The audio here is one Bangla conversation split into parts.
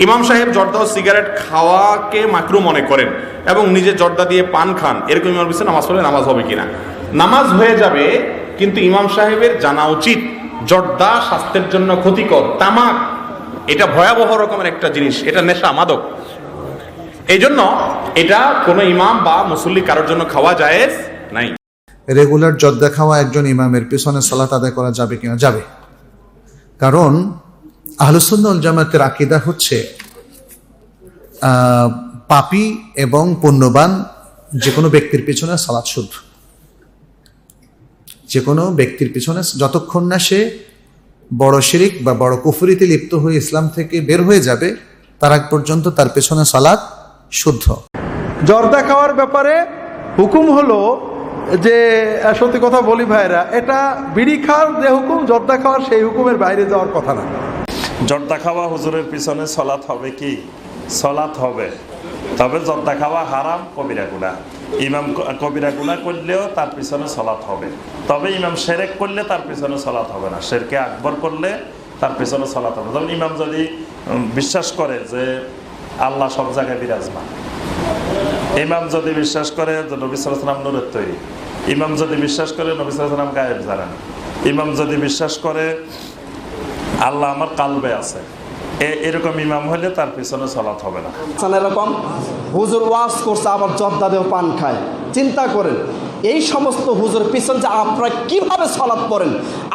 ইমাম সাহেব জর্দা ও সিগারেট খাওয়াকে মাকরু মনে করেন এবং নিজে জর্দা দিয়ে পান খান, এরকম ইমাম বিষয়ে নামাজ পড়লে নামাজ হবে কিনা? নামাজ হয়ে যাবে, কিন্তু ইমাম সাহেবের জানা উচিত জর্দা স্বাস্থ্যের জন্য ক্ষতিকর, তামাক এটা ভয়াবহ রকমের একটা জিনিস, এটা নেশা, মাদক। এই জন্য এটা কোনো ইমাম বা মুসল্লি কারোর জন্য খাওয়া জায়েজ নাই। রেগুলার জর্দা খাওয়া একজন ইমামের পিছনে সালাত আদায় করা যাবে কিনা? যাবে। কারণ আহলুস সুন্নাহ ওয়াল জামাতের আকীদা হচ্ছে পাপী এবং পুণ্যবান যে কোনো ব্যক্তির পিছনে সালাত শুদ্ধ। যে কোনো ব্যক্তির পিছনে যতক্ষণ না সে বড় শিরিক বা বড় কুফরিতে লিপ্ত হয়ে ইসলাম থেকে বের হয়ে যাবে, তার আগ পর্যন্ত তার পেছনে সালাত শুদ্ধ। জর্দা খাওয়ার ব্যাপারে হুকুম হলো যে, সত্যি কথা বলি ভাইরা, এটা বিড়ি খাওয়ার যে হুকুম, জর্দা খাওয়ার সেই হুকুমের বাইরে যাওয়ার কথা না। জর্দা খাওয়া হুজুরের পিছনে সলাৎ হবে কি? সলাৎ হবে, তবে জর্দা খাওয়া হারাম, কবিরা গুনাহ। ইমাম কবিরা গুনাহ করলেও তার পিছনে সলাৎ হবে, তবে ইমাম শিরক করলে তার পিছনে সলাৎ হবে না। শিরকে আকবর করলে তার পিছনে সলাৎ হবে। তবে ইমাম যদি বিশ্বাস করে যে আল্লাহ সব জায়গায় বিরাজমান, ইমাম যদি বিশ্বাস করে যে নবী সাল্লাল্লাহু আলাইহি ওয়াসাল্লাম নূরের তৈরি, ইমাম যদি বিশ্বাস করে নবী সাল্লাল্লাহু আলাইহি ওয়াসাল্লাম গায়েব জানেন, ইমাম যদি বিশ্বাস করে আল্লাহ আমার কালবে আছে, এরকম ইমাম হলে তার পিছনে সালাত হবে না। এরকম হুজুর ওয়াজ করছে আবার জর্দা দেহ পান খায়, চিন্তা করেন এই সমস্ত হুজুর পিছন যে আপনারা কিভাবে সালাত পড়েন।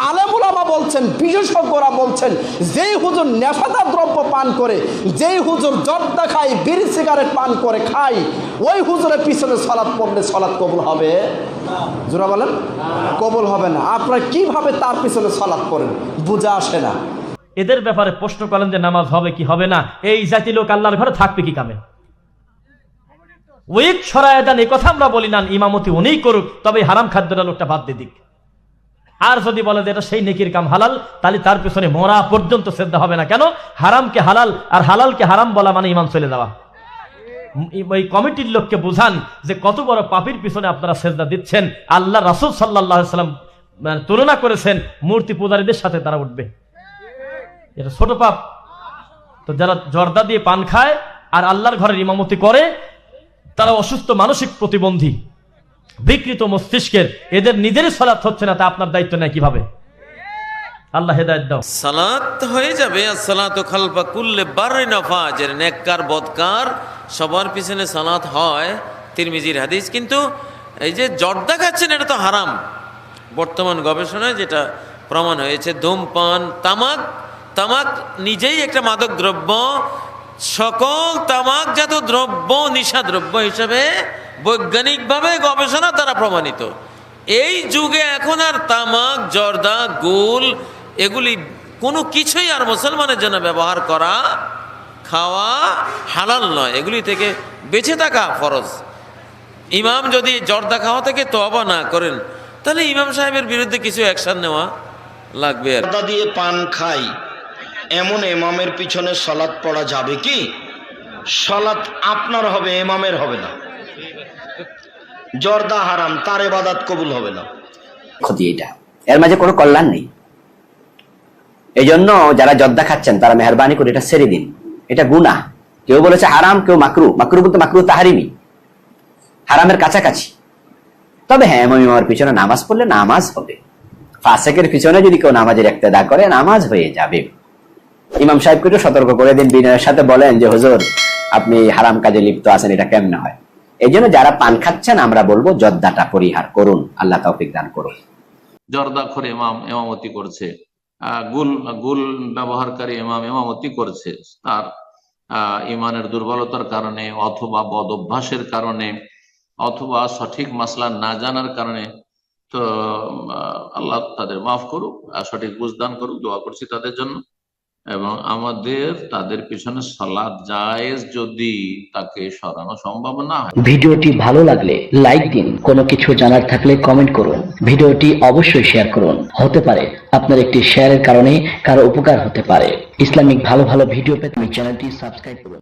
আলেম উলামা বলছেন, বিশেষজ্ঞরা বলছেন, যেই হুজুর নেশাদার দ্রব্য পান করে, যেই হুজুর জর্দা খায়, বিড়ি সিগারেট পান করে খায়, ওই হুজুরের পিছনে সালাত পড়লে সালাত কবুল হবে? জোরা বলেন, কবুল হবে না। আপনারা কিভাবে তার পিছনে সালাত পড়েন, বুঝা আসে না। এদের ব্যাপারে প্রশ্ন করেন যে নামাজ হবে কি হবে না, এই জাতি লোক আল্লাহর ঘরে থাকবে কি কামে? ওই ছড়ায় দেন, এই কথা আমরা বলি না, ইমামতি উনিই করুক, তবে হারাম খাদ্যটা লোকটা বাদ দিয়ে দিক। আর যদি বলে যে এটা সেই নেকির কাম, হালাল, তাহলে তার পিছনে মরা পর্যন্ত শ্রদ্ধা হবে না। কেন? হারামকে হালাল আর হালালকে হারাম বলা মানে ইমাম চলে যাওয়া। ওই কমিটির লোককে বুঝান যে কত বড় পাপীর পিছনে আপনারা সেজদা দিচ্ছেন। আল্লাহ রাসূল সাল্লাল্লাহু আলাইহি ওয়াসাল্লাম তুলনা করেছেন মূর্তি পূজারীদের সাথে, তারা উঠবে, এটা ছোট পাপ। তো যারা জর্দা দিয়ে পান খায় আর আল্লাহর ঘরের ইমামতি করে, তারা অসুস্থ মানসিক প্রতিবন্ধী, বিকৃত মস্তিষ্কের, এদের নিজেরই সালাত হচ্ছে না, তা আপনার দায়িত্ব নেই কিভাবে? আল্লাহ হেদায়েত দাও। সালাত হয়ে যাবে, আসসালাতু খালফা কুল্লি বাররিন ওয়া ফাজির, নেককার বদকার সবার পিছনে সালাত হয়, তিরমিজির হাদিস। কিন্তু এই যে জর্দা খাচ্ছেন, এটা তো হারাম। বর্তমান গবেষণায় যেটা প্রমাণ হয়েছে, ধূমপান, তামাক নিজেই একটা মাদক দ্রব্য। সকল তামাকজাত দ্রব্য নিশা দ্রব্য হিসেবে বৈজ্ঞানিকভাবে গবেষণা দ্বারা প্রমাণিত। এই যুগে এখন আর তামাক, জর্দা, গুল এগুলি কোনো কিছুই আর মুসলমানের জন্য ব্যবহার করা, খাওয়া হালাল নয়। এগুলি থেকে বেঁচে থাকা ফরজ। ইমাম যদি জর্দা খাওয়া থেকে তওবা না করেন, তাহলে ইমাম সাহেবের বিরুদ্ধে কিছু অ্যাকশন নেওয়া লাগবে। জর্দা দিয়ে পান খাই এমন ইমামের পিছনে সালাত পড়া যাবে কি? সালাত আপনার হবে, ইমামের হবে না। জর্দা হারাম, তার ইবাদত কবুল হবে না। ক্ষতি, এটা এর মাঝে কোনো কল্যাণ নেই। এই জন্য যারা জর্দা খাচ্ছেন তারা মেহরবানি করে এটা ছেড়ে দিন। এটা গুনাহ। কেউ বলেছে হারাম, কেউ মাকরু। মাকরু বলতে মাকরু তাহারিমি, হারামের কাছাকাছি। তবে হ্যাঁ, ইমামের পিছনে নামাজ পড়লে নামাজ হবে। ফাসেকের পিছনে যদি কেউ নামাজের ইক্তেদা করে, নামাজ হয়ে যাবে। ইমাম সাহেবকে একটু সতর্ক করে দিন, বিনয়ের সাথে বলেন যে হুজুর আপনি হারাম কাজে লিপ্ত আছেন, এটা কেমনে হয়? এই জন্য যারা পান খাচ্ছেন আমরা বলবো জর্দাটা পরিহার করুন। আল্লাহ তৌফিক দান করুন। জর্দাখোর ইমাম ইমামতি করছে, গুল ব্যবহারকারী ইমাম ইমামতি করছে, তার ইমানের দুর্বলতার কারণে অথবা বদ অভ্যাসের কারণে অথবা সঠিক মাসলা না জানার কারণে, তো আল্লাহ তাদের মাফ করুক, সঠিক বুঝদান করুক, দোয়া করছি তাদের জন্য। এবং আমাদের তাদের পিছনে সালাত জায়েজ যদি তাকে সরানো সম্ভব না হয়। ভিডিওটি ভালো লাগলে লাইক দিন, কোনো কিছু জানার থাকলে কমেন্ট করুন, ভিডিওটি অবশ্যই শেয়ার করুন। হতে পারে আপনার একটি শেয়ারের কারণে কারো উপকার হতে পারে। ইসলামিক ভালো ভালো ভিডিও পেতে চ্যানেলটি সাবস্ক্রাইব করুন।